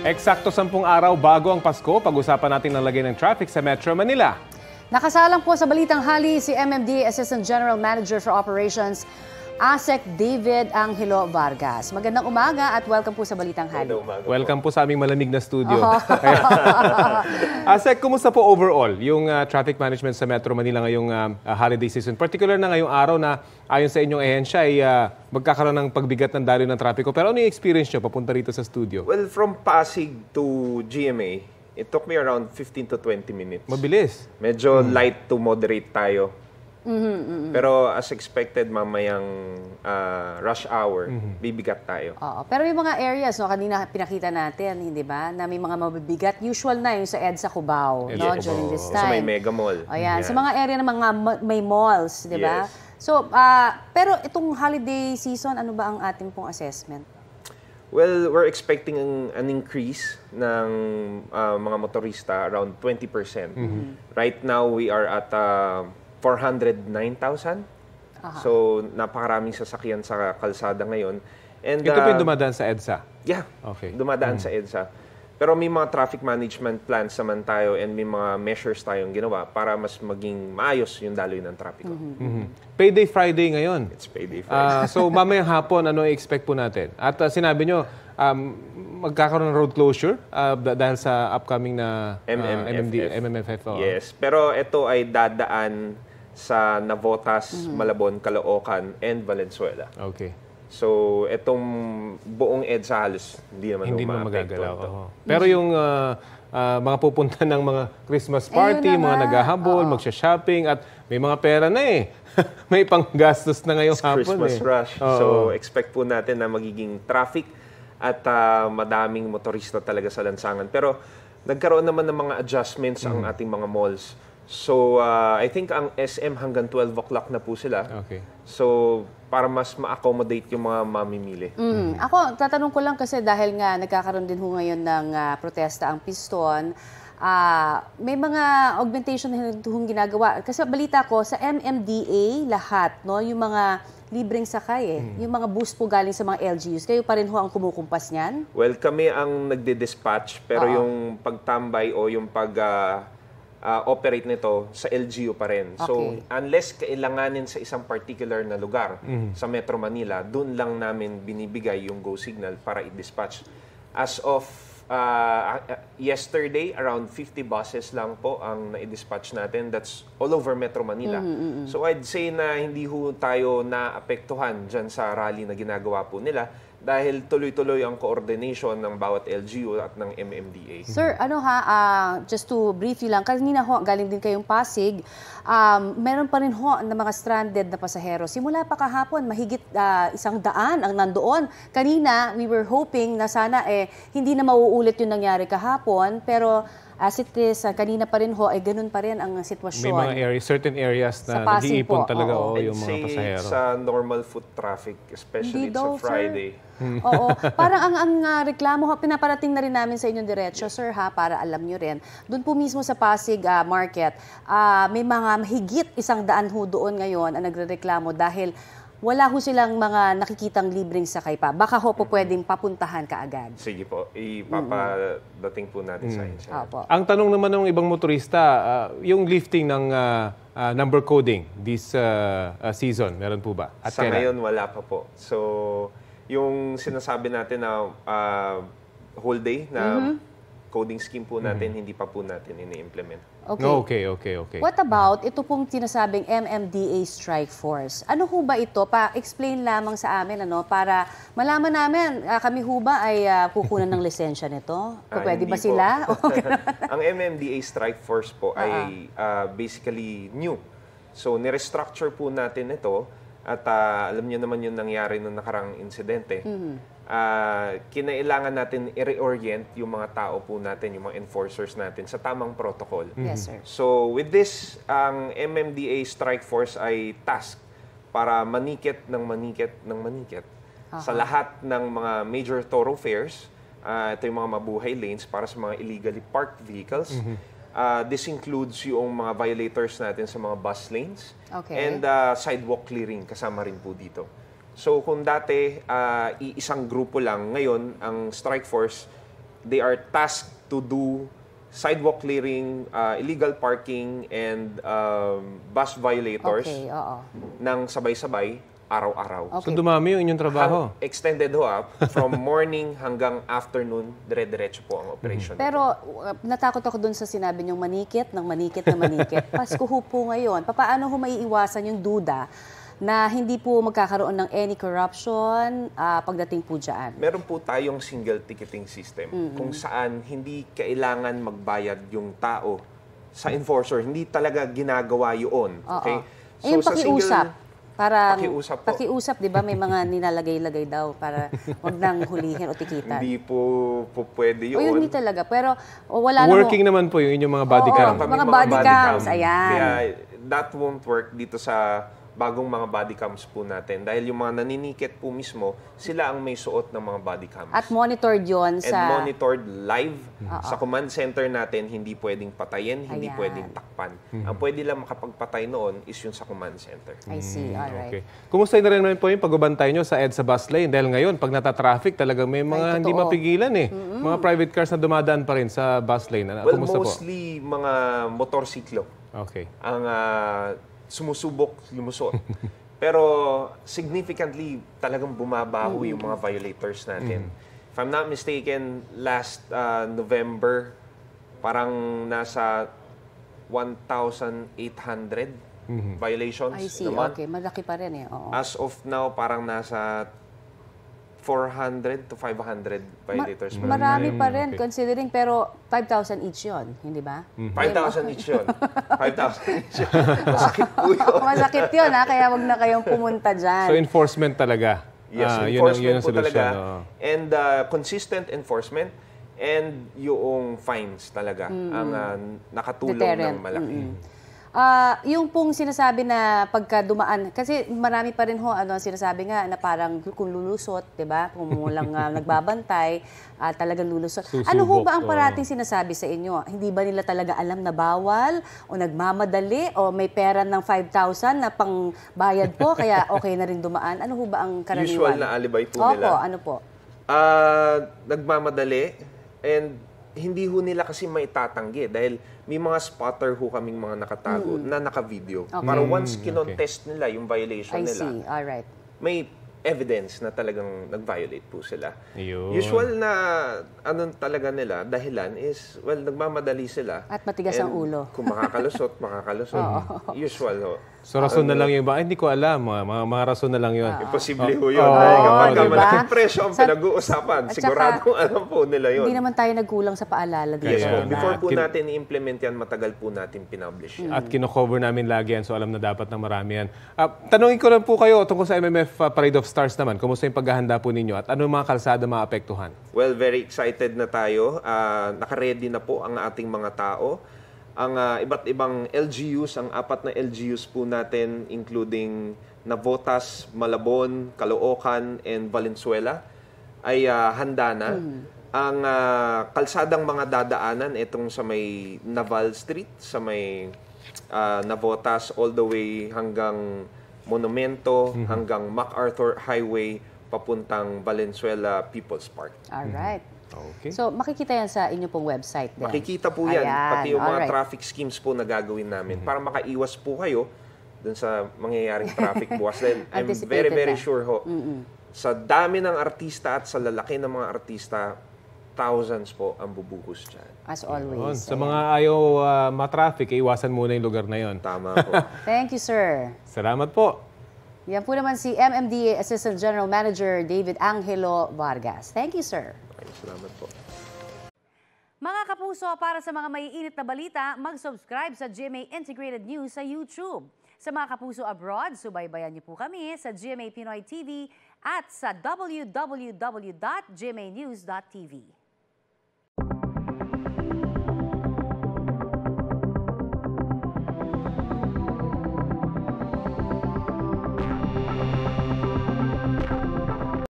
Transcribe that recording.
Eksakto 10 araw bago ang Pasko, pag-usapan natin ang lagay ng traffic sa Metro Manila. Nakasalang po sa Balitang Hali si MMDA Assistant General Manager for Operations, ASEC David Angelo Vargas. Magandang umaga at welcome po sa Balitang Hali. Welcome po sa aming malamig na studio. ASEC, kumusta po overall yung traffic management sa Metro Manila ngayong holiday season? Particular na ngayong araw na ayon sa inyong ehensya ay magkakaroon ng pagbigat ng daloy ng trapiko. Pero ano yung experience nyo papunta rito sa studio? Well, from Pasig to GMA, it took me around 15 to 20 minutes. Mabilis. Medyo light to moderate tayo. Pero as expected, mamayang rush hour, bibigat tayo. Oo, pero yung mga areas, no, kanina pinakita natin, hindi ba, na may mga mabibigat, usual na yung sa EDSA Cubao, no, during this time. Sa may Mega Mall. Ayan, sa mga area ng mga may malls, di ba? Yes. So, pero itong holiday season, ano ba ang ating pong assessment? Well, we're expecting an increase ng mga motorista around 20%. Right now, we are at 409,000. So, napakaraming sasakyan sa kalsada ngayon. And, Ito po yung dumadaan sa EDSA? Yeah, Okay. dumadaan sa EDSA. Pero may mga traffic management plans naman tayo and may mga measures tayong ginawa para mas maging maayos yung daloy ng trapiko. Payday Friday ngayon. It's payday Friday. So mamayang hapon, ano i-expect po natin? At sinabi nyo, magkakaroon ng road closure dahil sa upcoming na MMFF. Yes, pero ito ay dadaan sa Navotas, Malabon, Caloocan, and Valenzuela. Okay. So, itong buong EDSA halos hindi naman magagalaw. Pero yung mga pupunta ng mga Christmas party, mga naghahabol, magsha-shopping, at may mga pera na eh. May panggastos na ngayong hapon Christmas eh. rush. So, expect po natin na magiging traffic at madaming motorista talaga sa lansangan. Pero nagkaroon naman ng mga adjustments ang ating mga malls. So, I think ang SM hanggang 12 o'clock na po sila. Okay. So, para mas ma-accommodate yung mga mamimili. Ako, tatanong ko lang kasi dahil nga nagkakaroon din ho ngayon ng protesta ang Piston, may mga augmentation na ginagawa. Kasi balita ko, sa MMDA lahat, no, yung mga libreng sakay yung mga bus po galing sa mga LGUs, kayo pa rin ho ang kumukumpas niyan? Well, kami ang nagde-dispatch, pero yung pagtambay o yung operate nito sa LGU pa rin. So, unless kailanganin sa isang particular na lugar sa Metro Manila, doon lang namin binibigay yung go signal para i-dispatch. As of yesterday, around 50 buses lang po ang na-dispatch natin. That's all over Metro Manila. So, I'd say na hindi ho tayo naapektuhan dyan sa rally na ginagawa po nila dahil tuloy-tuloy ang coordination ng bawat LGU at ng MMDA. Sir, just to brief you lang, kanina ho, galing din kayong Pasig, meron pa rin ho na mga stranded na pasahero. Simula pa kahapon, mahigit 100 ang nandoon. Kanina, we were hoping na sana hindi na mauulit yung nangyari kahapon, pero as it is, kanina pa rin ho, ganun pa rin ang sitwasyon. May mga areas, certain areas na nag-iipon talaga yung mga pasahero. Sa normal foot traffic, especially sa Friday. Oo. Parang ang reklamo, pinaparating na rin namin sa inyong diretsyo, sir, para alam nyo rin. Doon po mismo sa Pasig Market, may mga mahigit 100 ho doon ngayon ang nagrereklamo dahil wala ho silang mga nakikitang libreng sakay pa. Baka ho po pwedeng papuntahan kaagad. Sige po, ipapadating po natin sa inyo. Ang tanong naman ng ibang motorista, yung lifting ng number coding this season, meron po ba? At sa ngayon, wala pa po. So, yung sinasabi natin na whole day na coding scheme po natin, hindi pa po natin ini-implement. Okay. What about ito pong sinasabing MMDA Strike Force? Ano ho ba ito? Pa-explain lamang sa amin para malaman namin, kami ho ba ay kukunan ng lisensya nito? Pwede ba sila? Ang MMDA Strike Force po ay basically new. So, nirestructure po natin ito at alam niyo naman yung nangyari nung nakarang insidente. Kinailangan natin i-reorient yung mga tao po natin, yung mga enforcers natin sa tamang protocol. Yes, sir. So with this, ang MMDA Strike Force ay task para manikit sa lahat ng mga major thoroughfares. Ito yung mga mabuhay lanes para sa mga illegally parked vehicles. This includes yung mga violators natin sa mga bus lanes and sidewalk clearing kasama rin po dito. So kung dati iisang grupo lang, ngayon ang strike force they are tasked to do sidewalk clearing, illegal parking, and bus violators Okay, oo. ng sabay-sabay, araw-araw. Okay. So dumami yung inyong trabaho. Extended ho, from morning hanggang afternoon, dire-diretso po ang operation. Pero natakot ako dun sa sinabi niyong manikit ng manikit na manikit. Pasko ho po ngayon. Paano ho maiiwasan yung duda na hindi po magkakaroon ng any corruption pagdating po dyan? Meron po tayong single ticketing system kung saan hindi kailangan magbayad yung tao sa enforcer. Hindi talaga ginagawa yun. Okay? Yung pakiusap. Parang Pakiusap po. pakiusap, di ba? May mga nilalagay-lagay daw para wag nang hulihin o tikitan. Hindi po pwede yun. O yun, hindi talaga. Pero wala Working naman po yung inyong mga body Oo, cam. Kami mga body cams, ayan. Kaya that won't work dito sa bagong mga body cams po natin. Dahil yung mga naninikit po mismo, sila ang may suot ng mga body cams. At monitored yon And sa... monitored live sa command center natin, hindi pwedeng patayin, hindi Ayan. pwedeng takpan. Ang pwede lang makapagpatay noon is yung sa command center. I see, alright. Okay. Kumusta na rin po yung pagbabantay nyo sa EDSA bus lane? Dahil ngayon, pag nata-traffic, talagang may mga Ay, hindi totoo. mapigilan eh. Mga private cars na dumadaan pa rin sa bus lane. Well, Kumusta po? mostly mga motorsiklo Okay. ang sumusubok, lumusot. Pero significantly talagang bumabaho yung mga violators natin. If I'm not mistaken, last November, parang nasa 1,800 violations I see, naman. okay. Malaki pa rin eh. Oo. As of now, parang nasa 400 to 500 violators. per Marami pa rin, Okay. considering, pero 5,000 each yun, hindi ba? 5,000 each yun. 5,000 each yun. Masakit po yun. Masakit yun, kaya wag na kayong pumunta dyan. So enforcement talaga. Yes, Yun enforcement ang po solusyon. talaga. Oo. And consistent enforcement and yung fines talaga ang nakatulong Deterrent. ng malaki. Yung pong sinasabi na pagka dumaan, kasi marami pa rin ho, sinasabi nga na parang kung lulusot, di ba? Kung walang nagbabantay, talagang lulusot. Ano ho ba ang Susubok, parating sinasabi sa inyo? Hindi ba nila talaga alam na bawal? O nagmamadali? O may pera ng 5,000 na pang bayad po, kaya okay na rin dumaan? Ano ho ba ang karaniwan? Usual na alibay po Opo, nila. ano po? Nagmamadali and hindi ho nila kasi maitatanggi dahil may mga spotter ho kaming mga nakatago na naka-video. Para once kinontest nila yung violation I nila, see, alright. may evidence na talagang nag-violate po sila. Ayun. Usual na talaga nila, dahilan is, well, nagmamadali sila. At matigas ang And ulo. Kung makakalusot, makakalusot. Usual ho. So rason na lang yung iba. Ay, hindi ko alam. Mga rason na lang yun. Imposible ho yun. Oo, Dahil kapag diba? malaking presyo ang Sa- pinag-uusapan, at siguradong alam po nila yun. Hindi naman tayo nagkulang sa paalala dito. Yes po. Kaya, Before po Kin- natin i-implement yan, matagal po natin pinablish yan. At kino-cover namin lagi yan, so alam na dapat ng marami yan. Tanungin ko lang po kayo tungkol sa MMF Parade of Stars naman. Kumusta yung paghahanda po ninyo at ano yung mga kalsada maapektuhan? Well, very excited na tayo. Naka-ready na po ang ating mga tao. Ang iba't ibang LGUs, ang 4 na LGUs po natin, including Navotas, Malabon, Caloocan, and Valenzuela, ay handa na. Ang kalsadang mga dadaanan, itong sa may Naval Street, sa may Navotas, all the way hanggang Monumento, hanggang MacArthur Highway, papuntang Valenzuela People's Park. Alright. Okay. So, makikita yan sa inyo pong website din. Makikita po yan, Ayan, pati yung mga alright. traffic schemes po na gagawin namin para makaiwas po kayo dun sa mangyayaring traffic bukas. Dahil I'm Anticipated very na. sure ho, sa dami ng artista at sa lalaki ng mga artista, thousands po ang bubuhos dyan. As Yun. always. Sa mga ayaw ma-traffic, iwasan muna yung lugar na yon. Tama po. Thank you, sir. Salamat po. Yan po naman si MMDA Assistant General Manager David Angelo Vargas. Thank you, sir. Ay, salamat po. Mga kapuso, para sa mga maiinit na balita, mag-subscribe sa GMA Integrated News sa YouTube. Sa mga kapuso abroad, subaybayan niyo po kami sa GMA Pinoy TV at sa www.gmanews.tv.